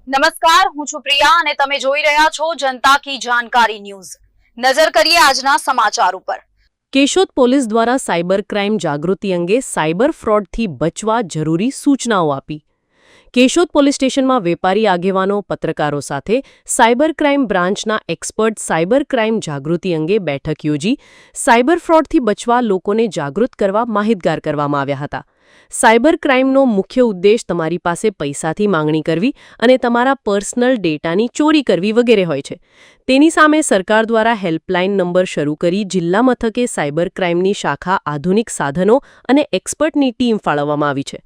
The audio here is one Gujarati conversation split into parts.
નમસ્કાર, હું છું પ્રિયા અને તમે જોઈ રહ્યા છો જનતા કી જાણકારી ન્યૂઝ। નજર કરીએ આજના સમાચાર ઉપર। કેશોદ પોલીસ દ્વારા સાયબર ક્રાઇમ જાગૃતિ અંગે સાયબર ફ્રોડથી બચવા જરૂરી સૂચનાઓ આપી। કેશોદ પોલીસ સ્ટેશનમાં વેપારી આગેવાનો પત્રકારો સાથે સાયબર ક્રાઇમ બ્રાન્ચના એક્સપર્ટ સાયબર ક્રાઇમ જાગૃતિ અંગે બેઠક યોજી સાયબર ફ્રોડથી બચવા લોકોને જાગૃત કરવા માહિતગાર કરવામાં આવ્યા હતા। સાયબર ક્રાઇમનો મુખ્ય ઉદ્દેશ તમારી પાસે પૈસાથી માંગણી કરવી અને તમારા પર્સનલ ડેટાની ચોરી કરવી વગેરે હોય છે। તેની સામે સરકાર દ્વારા હેલ્પલાઇન નંબર શરૂ કરી જિલ્લા મથકે સાયબર ક્રાઇમની શાખા આધુનિક સાધનો અને એક્સપર્ટની ટીમ ફાળવવામાં આવી છે।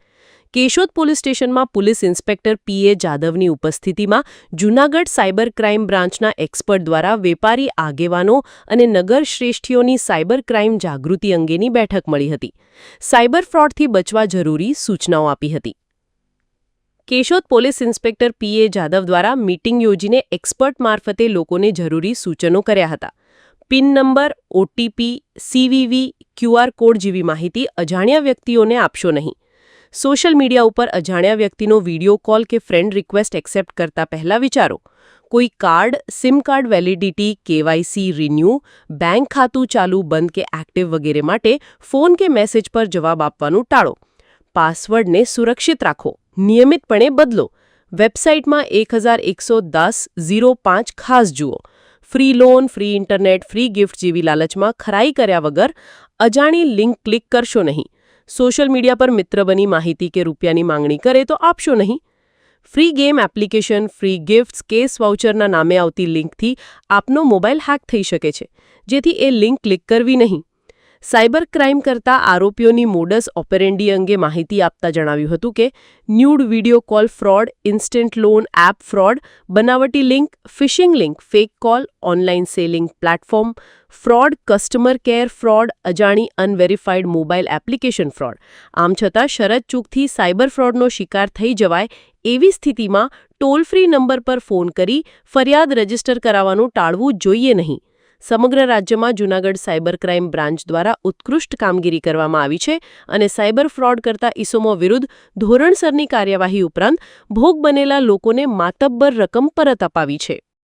કેશોદ પોલીસ સ્ટેશનમાં પોલીસ ઇન્સ્પેક્ટર પીએ જાદવની ઉપસ્થિતિમાં જૂનાગઢ સાયબર ક્રાઇમ બ્રાન્ચના એક્સપર્ટ દ્વારા વેપારી આગેવાનો અને નગર શ્રેષ્ઠીઓની સાયબર ક્રાઇમ જાગૃતિ અંગેની બેઠક મળી હતી। સાયબર ફ્રોડથી બચવા જરૂરી સૂચનાઓ આપી હતી। કેશોદ પોલીસ ઇન્સ્પેક્ટર પીએ જાદવ દ્વારા મીટિંગ યોજીને એક્સપર્ટ મારફતે લોકોને જરૂરી સૂચનો કર્યા હતા। Pin number, OTP, CVV, QR code જેવી માહિતી અજાણ્યા વ્યક્તિઓને આપશો નહીં। સોશિયલ મીડિયા ઉપર અજાણ્યા વ્યક્તિનો વિડીયો કોલ કે ફ્રેન્ડ રિક્વેસ્ટ એક્સેપ્ટ કરતા પહેલા વિચારો। કોઈ card, sim card validity, KYC renew, bank ખાતું ચાલુ, બંધ કે એક્ટિવ વગેરે માટે ફોન કે મેસેજ પર જવાબ આપવાનું ટાળો। પાસવર્ડને સુરક્ષિત રાખો, નિયમિતપણે બદલો। વેબસાઇટમાં 1110-05 ખાસ જુઓ। Free loan, free internet, free gift જેવી લાલચમાં ખરાઈ કર્યા વગર અજાણી લિંક ક્લિક કરશો નહીં। સોશિયલ મીડિયા પર મિત્ર બની માહિતી કે રૂપિયાની માંગણી કરે તો આપશો નહીં। Free game application, free gifts, cash વાઉચરના નામે આવતી લિંકથી આપનો મોબાઈલ હેક થઈ શકે છે, જેથી એ લિંક ક્લિક કરવી નહીં। સાયબર ક્રાઇમ કરતા આરોપીઓની મોડસ ઓપરેન્ડી અંગે માહિતી આપતા જણાવ્યું હતું કે nude video call fraud, instant loan app fraud, બનાવટી link, phishing link, fake call, online selling platform fraud, customer care fraud, અજાણી અનવેરિફાઈડ મોબાઈલ એપ્લિકેશન ફ્રોડ। આમ છતાં શરત ચૂકથી સાયબર ફ્રોડનો શિકાર થઈ જવાય એવી સ્થિતિમાં ટોલ ફ્રી નંબર પર ફોન કરી ફરિયાદ રજીસ્ટર કરાવવાનું ટાળવું જોઈએ નહીં। સમગ્ર રાજ્યમાં જૂનાગઢ સાયબર ક્રાઇમ બ્રાન્ચ દ્વારા ઉત્કૃષ્ટ કામગીરી કરવામાં આવી છે અને સાયબર ફ્રોડ કરતા ઇસમો વિરુદ્ધ ધોરણસરની કાર્યવાહી ઉપરાંત ભોગ બનેલા લોકોને માતબ્બર રકમ પરત અપાવી છે।